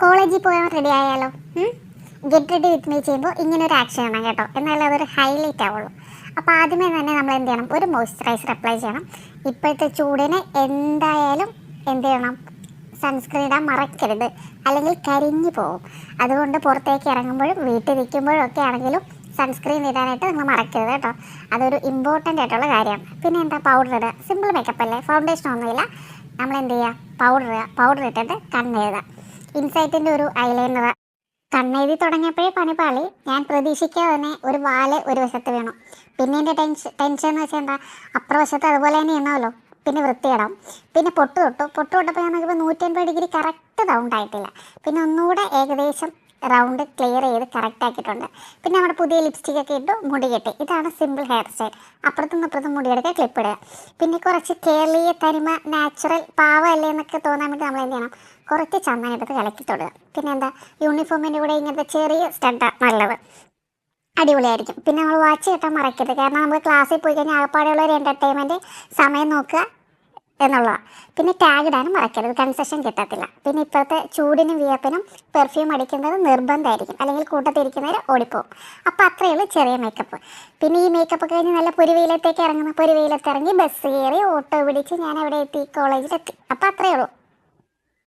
കോളേജിൽ പോയാൽ റെഡി ആയാലോ? ഗെറ്റ് റെഡി വിത്ത് മീ ചെയ്യുമ്പോൾ ഇങ്ങനെ ഒരു ആക്ഷൻ വേണം കേട്ടോ, എന്നാലും അതൊരു ഹൈലൈറ്റ് ആവുള്ളൂ. അപ്പോൾ ആദ്യമേ തന്നെ നമ്മൾ എന്ത് ചെയ്യണം? ഒരു മോയ്സ്ചറൈസർ അപ്ലൈ ചെയ്യണം. ഇപ്പോഴത്തെ ചൂടിന് എന്തായാലും എന്ത് ചെയ്യണം? സൺസ്ക്രീൻ ഇടാൻ മറക്കരുത്, അല്ലെങ്കിൽ കരിഞ്ഞു പോകും. അതുകൊണ്ട് പുറത്തേക്ക് ഇറങ്ങുമ്പോഴും വീട്ടിൽ നിൽക്കുമ്പോഴും ഒക്കെ ആണെങ്കിലും സൺസ്ക്രീൻ ഇടാനായിട്ട് നിങ്ങൾ മറക്കരുത് കേട്ടോ. അതൊരു ഇമ്പോർട്ടൻ്റ് ആയിട്ടുള്ള കാര്യമാണ്. പിന്നെ എന്താ, പൗഡർ ഇടുക. സിമ്പിൾ മേക്കപ്പ് അല്ലേ, ഫൗണ്ടേഷൻ ഒന്നുമില്ല. നമ്മൾ എന്ത് ചെയ്യുക? പൗഡർ ഇട്ടിട്ട് കണ്ണെഴുതുക. ഇൻസൈറ്റിൻ്റെ ഒരു ഐലൈനർ. കണ്ണെഴുതി തുടങ്ങിയപ്പോഴേ പണിപാളി. ഞാൻ പ്രതീക്ഷിക്കാതെ തന്നെ ഒരു വാല് ഒരു വശത്ത് വീണു. പിന്നെ എൻ്റെ ടെൻഷൻ എന്ന് വെച്ചാൽ എന്താ, അപ്പുറവശത്ത് അതുപോലെ തന്നെ ചെയ്യണമല്ലോ. പിന്നെ വൃത്തിയിടാം. പിന്നെ പൊട്ട് തൊട്ടപ്പോൾ ഞാൻ നോക്കിയപ്പോൾ 180 ഡിഗ്രി കറക്റ്റ് റൗണ്ട് ആയിട്ടില്ല. പിന്നെ ഒന്നുകൂടെ ഏകദേശം റൗണ്ട് ക്ലിയർ ചെയ്ത് കറക്റ്റ് ആക്കിയിട്ടുണ്ട്. പിന്നെ നമ്മുടെ പുതിയ ലിപ്സ്റ്റിക്കൊക്കെ ഇട്ടു, മുടി കെട്ടി. ഇതാണ് സിമ്പിൾ ഹെയർ സ്റ്റൈൽ. അപ്പുറത്തും ഇപ്പുറത്തും മുടിയെടുക്കുക, ക്ലിപ്പ് ഇടുക. പിന്നെ കുറച്ച് കേരളീയ തനിമ, നാച്ചുറൽ പാവല്ലേ എന്നൊക്കെ തോന്നാൻ വേണ്ടി നമ്മൾ എന്ത് ചെയ്യണം? കുറച്ച് ചന്ദനം എടുത്ത് കലക്കി തൊടുക. പിന്നെ എന്താ, യൂണിഫോമിൻ്റെ കൂടെ ഇങ്ങനത്തെ ചെറിയ സ്റ്റഡാണ് നല്ലത്, അടിപൊളിയായിരിക്കും. പിന്നെ നമ്മൾ വാച്ച് കെട്ടാൻ മറക്കരുത്. കാരണം നമ്മൾ ക്ലാസ്സിൽ പോയി കഴിഞ്ഞാൽ ആകപ്പാടെയുള്ള ഒരു എൻ്റർടൈൻമെൻറ്റ് സമയം നോക്കുക എന്നുള്ളതാണ്. പിന്നെ ടാഗ് ഇടാനും മറക്കരുത്, കൺസെഷൻ കിട്ടത്തില്ല. പിന്നെ ഇപ്പോഴത്തെ ചൂടിനും വിയർപ്പിനും പെർഫ്യൂം അടിക്കുന്നത് നിർബന്ധമായിരിക്കും, അല്ലെങ്കിൽ കൂട്ടത്തിരിക്കുന്നവർ ഓടിപ്പോവും. അപ്പോൾ അത്രയേ ഉള്ളൂ ചെറിയ മേക്കപ്പ്. പിന്നെ ഈ മേക്കപ്പ് കഴിഞ്ഞ് നല്ല പൊരുവെയിലത്തേക്ക് ഇറങ്ങി ബസ് കയറി ഓട്ടോ പിടിച്ച് ഞാൻ എവിടെ എത്തി? കോളേജിലെത്തി. അപ്പോൾ അത്രയേ ഉള്ളൂ.